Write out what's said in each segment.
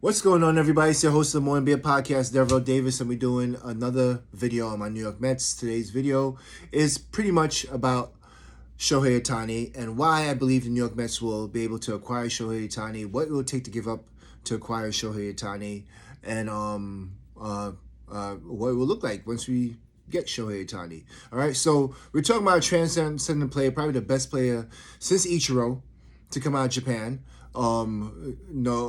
What's going on, everybody? It's your host of the Morning Beer Podcast, Devereaux Davis, and we're doing another video on my New York Mets. Today's video is pretty much about Shohei Othani and why I believe the New York Mets will be able to acquire Shohei Othani, what it will take to give up to acquire Shohei Othani, and what it will look like once we get Shohei Othani. All right, so we're talking about a transcendent player, probably the best player since Ichiro to come out of Japan. Hideki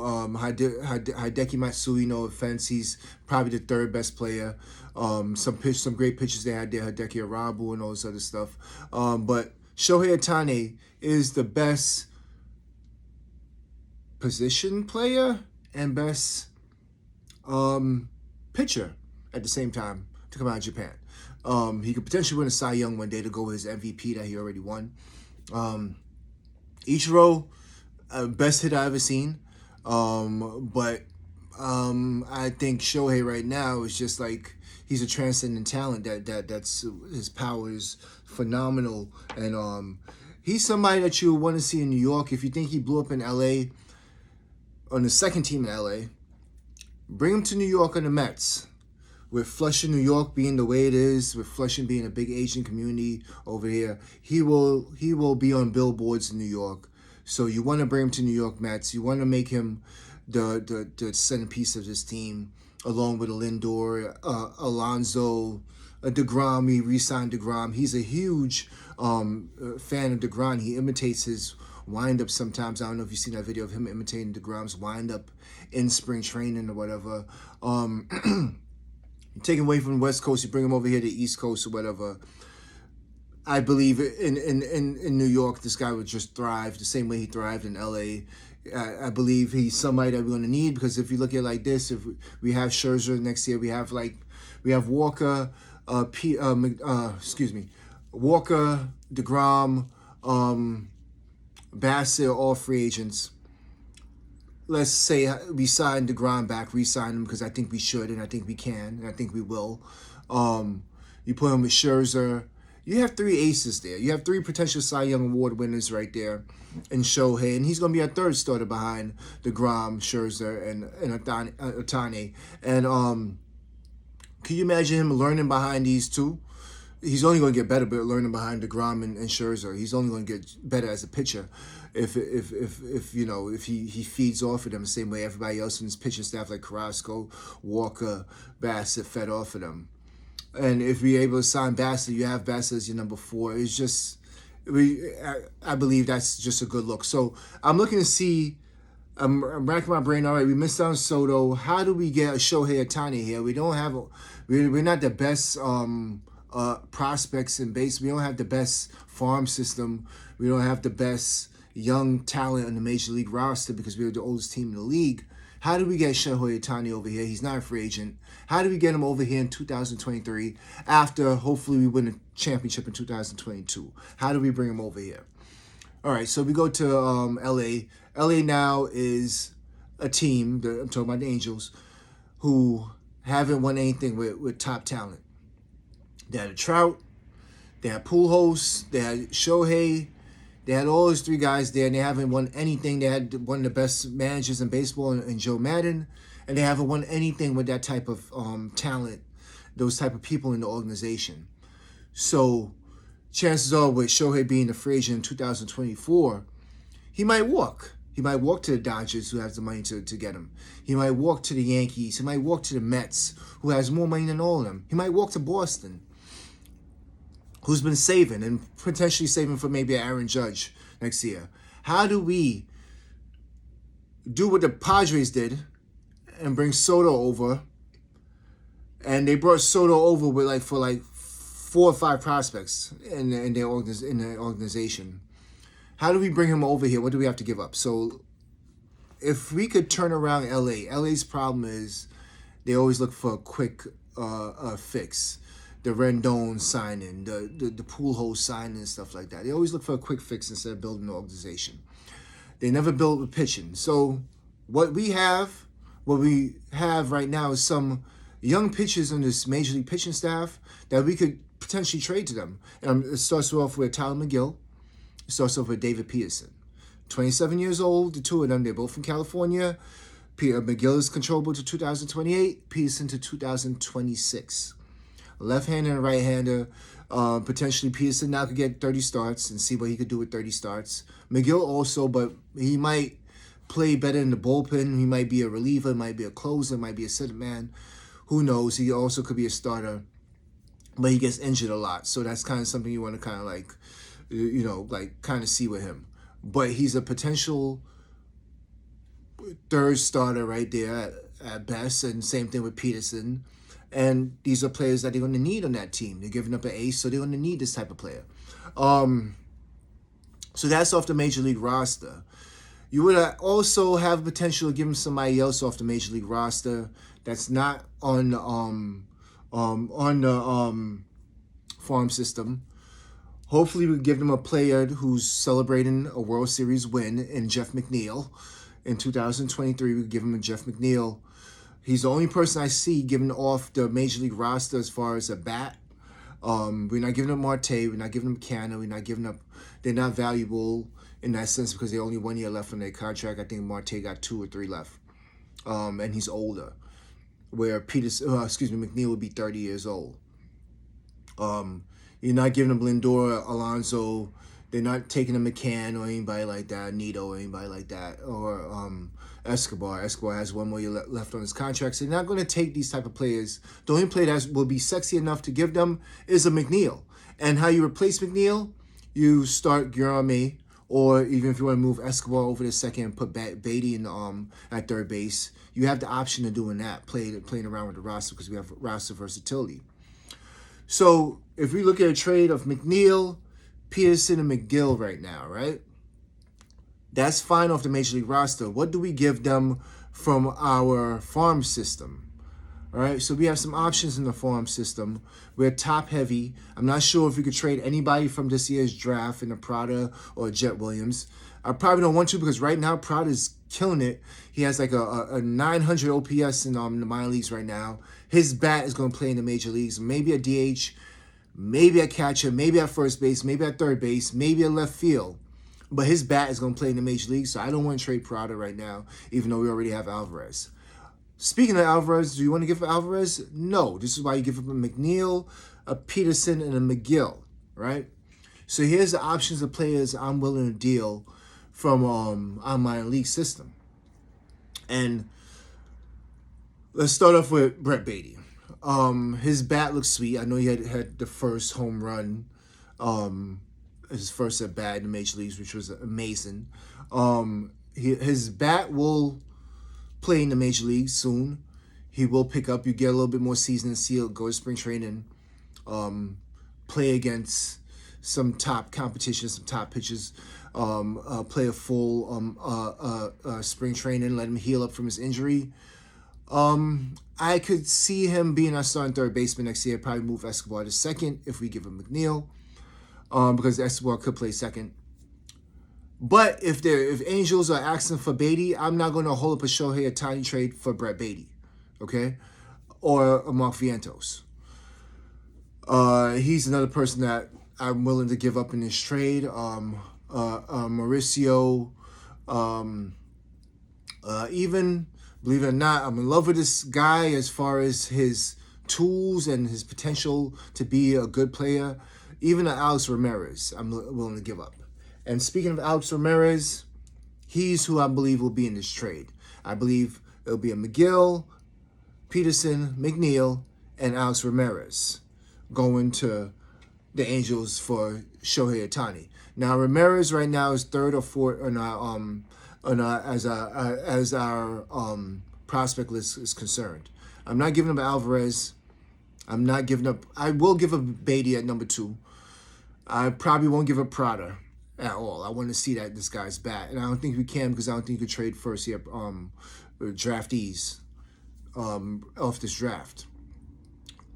Matsui, no offense, he's probably the third best player. Some great pitchers they had there, Hideki Arabu and all this other stuff. But Shohei Ohtani is the best position player and best pitcher at the same time to come out of Japan. He could potentially win a Cy Young one day to go with his MVP that he already won. Ichiro, best hit I've ever seen. But I think Shohei right now is just like, he's a transcendent talent. That's his power is phenomenal. And he's somebody that you want to see in New York. If you think he blew up in LA, on the second team in LA, bring him to New York on the Mets. With Flushing, New York being the way it is, with Flushing being a big Asian community over here, he will be on billboards in New York. So you want to bring him to New York Mets. You want to make him the centerpiece of this team, along with Lindor, Alonso, DeGrom. We re-signed DeGrom. He's a huge fan of DeGrom. He imitates his wind-up sometimes. I don't know if you've seen that video of him imitating DeGrom's wind-up in spring training or whatever. Take him away from the West Coast, you bring him over here to the East Coast or whatever. I believe in New York, this guy would just thrive the same way he thrived in LA. I believe he's somebody that we're going to need, because if you look at it like this, if we have Scherzer next year, we have Walker, Walker, DeGrom, Bassett, all free agents. Let's say we sign DeGrom back, re-sign him, because I think we should, and I think we can, and I think we will. You put him with Scherzer. You have three aces there. You have three potential Cy Young Award winners right there in Shohei, and he's going to be our third starter behind DeGrom, Scherzer, and Ohtani. And can you imagine him learning behind these two? He's only going to get better, but learning behind DeGrom and Scherzer, he's only going to get better as a pitcher if he feeds off of them the same way everybody else in his pitching staff, like Carrasco, Walker, Bassett, fed off of them. And if we're able to sign Bassett, you have Bassett as your number 4. It's just, I believe that's just a good look. So I'm looking to see, I'm racking my brain. All right, we missed out on Soto. How do we get a Shohei Ohtani here? We don't have, we're not the best prospects in base. We don't have the best farm system. We don't have the best young talent on the Major League roster because we're the oldest team in the league. How do we get Shohei Ohtani over here? He's not a free agent. How do we get him over here in 2023 after hopefully we win a championship in 2022? How do we bring him over here? All right, so we go to LA. LA now is a team, I'm talking about the Angels, who haven't won anything with top talent. They had a Trout, they had Pujols, they had Shohei. They had all those three guys there, and they haven't won anything. They had one of the best managers in baseball in Joe Madden, and they haven't won anything with that type of talent, those type of people in the organization. So chances are with Shohei being a free agent in 2024, he might walk. He might walk to the Dodgers, who has the money to get him. He might walk to the Yankees. He might walk to the Mets, who has more money than all of them. He might walk to Boston, who's been saving and potentially saving for maybe an Aaron Judge next year. How do we do what the Padres did and bring Soto over? And they brought Soto over with for 4 or 5 prospects in their organization. How do we bring him over here? What do we have to give up? So if we could turn around LA's problem is they always look for a quick fix. The Rendon signing, the Pujols signing and stuff like that. They always look for a quick fix instead of building an organization. They never build with pitching. So what we have right now is some young pitchers on this Major League pitching staff that we could potentially trade to them. And it starts off with Tylor MeGill. It starts off with David Peterson. 27 years old, the two of them. They're both from California. MeGill is controllable to 2028, Peterson to 2026. Left-hander and right-hander. Potentially Peterson now could get 30 starts and see what he could do with 30 starts. MeGill also, but he might play better in the bullpen. He might be a reliever, might be a closer, might be a center man. Who knows? He also could be a starter, but he gets injured a lot. So that's kind of something you want to kind of like, kind of see with him. But he's a potential third starter right there at best, and same thing with Peterson. And these are players that they're going to need on that team. They're giving up an ace, so they're going to need this type of player. So that's off the Major League roster. You would also have potential to give him somebody else off the Major League roster that's not on the farm system. Hopefully, we give them a player who's celebrating a World Series win in Jeff McNeil. In 2023, we give him a Jeff McNeil. He's the only person I see giving off the Major League roster as far as a bat. We're not giving up Marte. We're not giving up Canna. We're not giving up. They're not valuable in that sense because they only 1 year left on their contract. I think Marte got 2 or 3 left, and he's older. Where McNeil would be 30 years old. You're not giving them Lindor, Alonso. They're not taking a McCann or anybody like that, Nito or anybody like that, or Escobar. Escobar has 1 more year left on his contract, so they're not going to take these type of players. The only player that will be sexy enough to give them is a McNeil. And how you replace McNeil, you start Guillorme, or even if you want to move Escobar over to second and put Beatty in at third base, you have the option of doing that, playing around with the roster because we have roster versatility. So if we look at a trade of McNeil, Peterson, and MeGill right now, right? That's fine off the Major League roster. What do we give them from our farm system? All right, so we have some options in the farm system. We're top heavy. I'm not sure if we could trade anybody from this year's draft in a Prada or a Jet Williams. I probably don't want to because right now Prada is killing it. He has like a 900 OPS in the minor leagues right now. His bat is going to play in the major leagues. Maybe a DH, maybe a catcher, maybe at first base, maybe at third base, maybe at left field. But his bat is going to play in the major leagues, so I don't want to trade Prada right now, even though we already have Alvarez. Speaking of Alvarez, do you want to give up Alvarez? No. This is why you give up a McNeil, a Peterson, and a MeGill, right? So here's the options of players I'm willing to deal from our minor league system. And let's start off with Brett Beatty. His bat looks sweet. I know he had the first home run, his first at bat in the major leagues, which was amazing. His bat will play in the major leagues soon. He will pick up. You get a little bit more season, see it, go to spring training, play against some top competition, some top pitchers, play a full spring training, let him heal up from his injury. I could see him being our starting third baseman next year. Probably move Escobar to second if we give him McNeil, because Escobar could play second. But if Angels are asking for Beatty, I'm not going to hold up a Shohei Ohtani trade for Brett Beatty, okay, or a Mark Vientos. He's another person that I'm willing to give up in this trade. Mauricio, even, believe it or not, I'm in love with this guy as far as his tools and his potential to be a good player. Even Alex Ramirez, I'm willing to give up. And speaking of Alex Ramirez, he's who I believe will be in this trade. I believe it'll be a MeGill, Peterson, McNeil, and Alex Ramirez going to the Angels for Shohei Ohtani. Now Ramirez right now is third or fourth on as our prospect list is concerned. I'm not giving up Alvarez. I'm not giving up. I will give up Beatty at number 2. I probably won't give up Prada at all. I want to see that this guy's bat, and I don't think we can because I don't think you could trade first year draftees off this draft.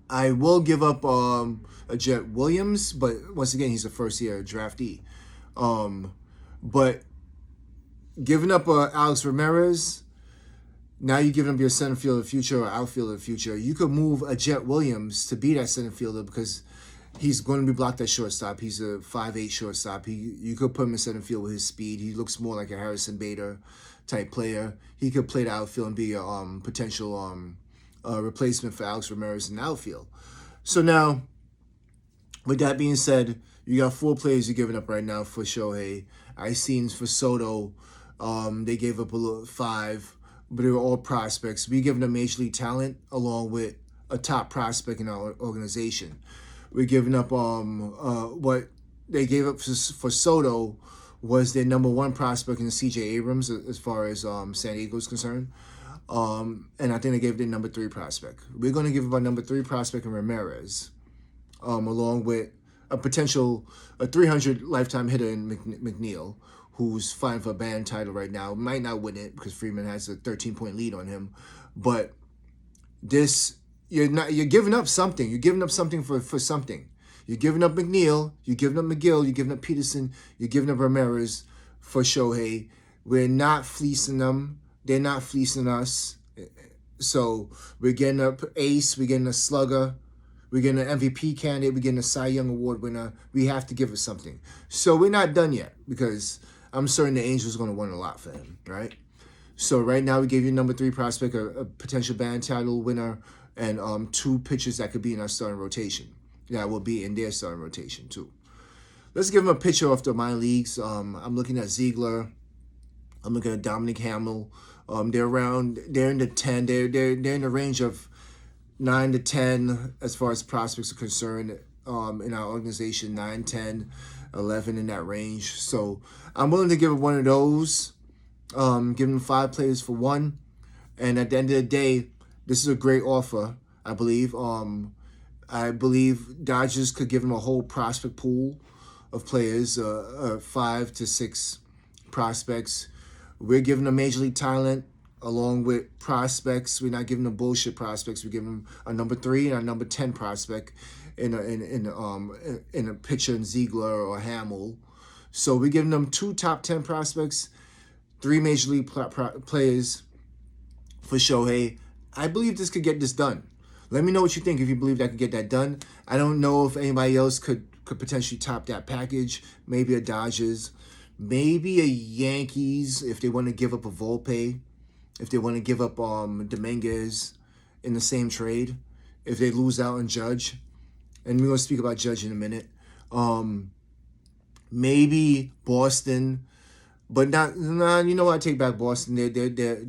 I will give up a Jet Williams, but once again, he's a first year draftee. But giving up Alex Ramirez, now you're giving up your center fielder of the future or outfielder of the future. You could move a Jet Williams to be that center fielder because He's going to be blocked at shortstop. He's a 5'8" shortstop. You could put him in center field with his speed. He looks more like a Harrison Bader type player. He could play the outfield and be a potential replacement for Alex Ramirez in the outfield. So now, with that being said, you got 4 players you're giving up right now for Shohei. I seen for Soto, they gave up 5, but they were all prospects. We giving them major league talent along with a top prospect in our organization. We're giving up what they gave up for Soto was their number 1 prospect in C.J. Abrams as far as San Diego is concerned. And I think they gave their number 3 prospect. We're going to give up our number 3 prospect in Ramirez, along with a 300 lifetime hitter in McNeil, who's fighting for a band title right now. Might not win it because Freeman has a 13-point lead on him. But you're giving up something. You're giving up something for something. You're giving up McNeil. You're giving up MeGill. You're giving up Peterson. You're giving up Ramirez for Shohei. We're not fleecing them. They're not fleecing us. So we're getting an ace. We're getting a slugger. We're getting an MVP candidate. We're getting a Cy Young Award winner. We have to give us something. So we're not done yet because I'm certain the Angels are going to win a lot for him, right? So right now we gave you number 3 prospect, a potential band title winner, and 2 pitchers that could be in our starting rotation. That will be in their starting rotation too. Let's give them a pitcher off the minor leagues. I'm looking at Ziegler. I'm looking at Dominic Hamill. They're in the 10. They're in the range of 9 to 10 as far as prospects are concerned in our organization. 9, 10, 11 in that range. So I'm willing to give one of those. Give them 5 players for 1. And at the end of the day, this is a great offer, I believe. I believe Dodgers could give them a whole prospect pool of players, 5 to 6 prospects. We're giving them major league talent along with prospects. We're not giving them bullshit prospects. We're giving them a number 3 and a number 10 prospect in a pitcher in Ziegler or Hamill. So we're giving them 2 top 10 prospects, 3 major league players for Shohei. I believe this could get this done. Let me know what you think if you believe that could get that done. I don't know if anybody else could potentially top that package. Maybe a Dodgers, maybe a Yankees if they want to give up a Volpe, if they want to give up Dominguez in the same trade, if they lose out on Judge. And we're going to speak about Judge in a minute. Maybe Boston. But you know what? I take back Boston.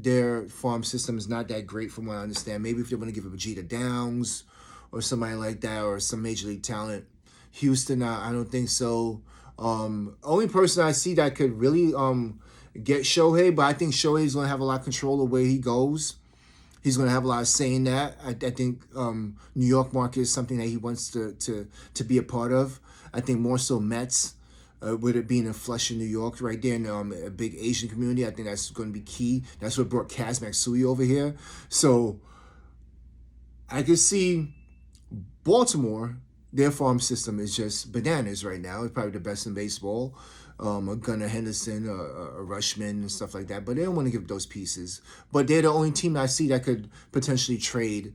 Their farm system is not that great from what I understand. Maybe if they want to give a Vegeta Downs or somebody like that or some major league talent. Houston, I don't think so. Only person I see that could really get Shohei, but I think Shohei's going to have a lot of control of where he goes. He's going to have a lot of say in that. I think New York market is something that he wants to be a part of. I think more so Mets. With it being in Flushing, New York, right there in a big Asian community, I think that's going to be key. That's what brought Kaz Matsui over here. So I could see Baltimore, their farm system is just bananas right now. It's probably the best in baseball. A Gunnar Henderson, a Rushman, and stuff like that. But they don't want to give those pieces. But they're the only team I see that could potentially trade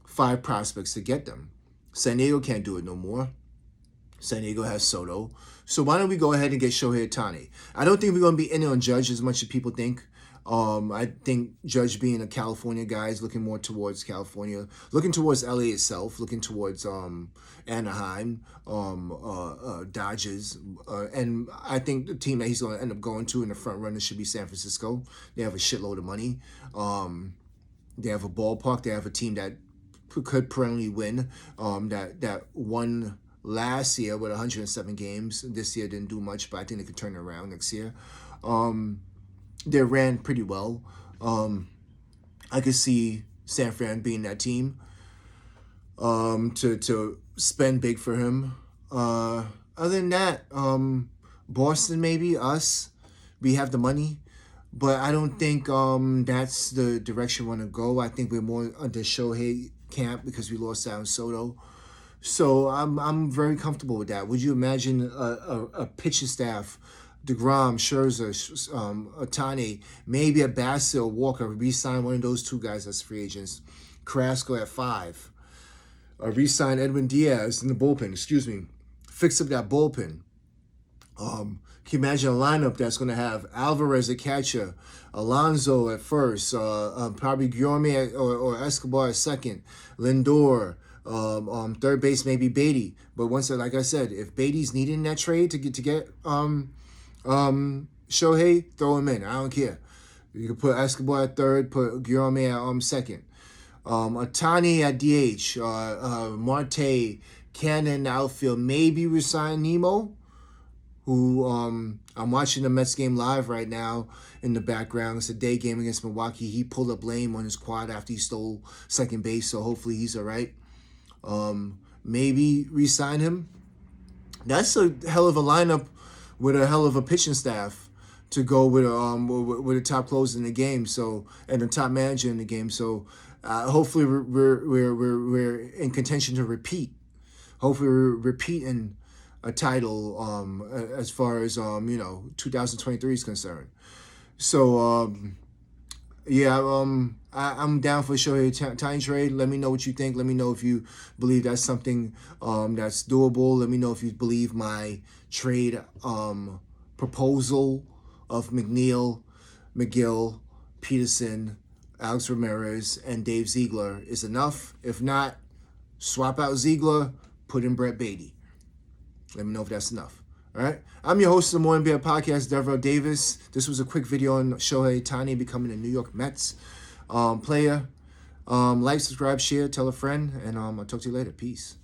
5 prospects to get them. San Diego can't do it no more. San Diego has Soto. So why don't we go ahead and get Shohei Ohtani? I don't think we're going to be in on Judge as much as people think. I think Judge being a California guy is looking more towards California, looking towards LA itself, looking towards Anaheim, Dodgers. And I think the team that he's going to end up going to in the front runner should be San Francisco. They have a shitload of money. They have a ballpark. They have a team that could perennially win. That won last year with 107 games. This year didn't do much, but I think they could turn it around next year. They ran pretty well. I could see San Fran being that team to spend big for him. Other than that, Boston maybe, us. We have the money. But I don't think that's the direction we want to go. I think we're more under Shohei camp because we lost out on Soto. So I'm very comfortable with that. Would you imagine a pitching staff, DeGrom, Scherzer, Ohtani, maybe a Bassett or Walker, re-sign one of those 2 guys as free agents, Carrasco at 5, re-sign Edwin Diaz in the bullpen. Excuse me. Fix up that bullpen. Can you imagine a lineup that's going to have Alvarez at catcher, Alonso at first, probably Guillorme or Escobar at second, Lindor, third base maybe Beatty. But like I said, if Beatty's needed in that trade to get Shohei, throw him in. I don't care. You can put Escobar at third, put Guillorme at second. Ohtani at DH, Marte, Cannon outfield, maybe resign Nemo, who I'm watching the Mets game live right now in the background. It's a day game against Milwaukee. He pulled up lame on his quad after he stole second base, so hopefully he's all right. Maybe re-sign him. That's a hell of a lineup with a hell of a pitching staff to go with a top closer in the game, so, and a top manager in the game. So hopefully we're in contention to repeat. Hopefully we're repeating a title as far as 2023 is concerned. So I'm down for Shohei Ohtani trade. Let me know what you think. Let me know if you believe that's something that's doable. Let me know if you believe my trade proposal of McNeil, MeGill, Peterson, Alex Ramirez, and Dave Ziegler is enough. If not, swap out Ziegler, put in Brett Beatty. Let me know if that's enough. All right. I'm your host of the Morning Bear Podcast, Deverell Davis. This was a quick video on Shohei Ohtani becoming a New York Mets player. Like, subscribe, share, tell a friend, and I'll talk to you later. Peace.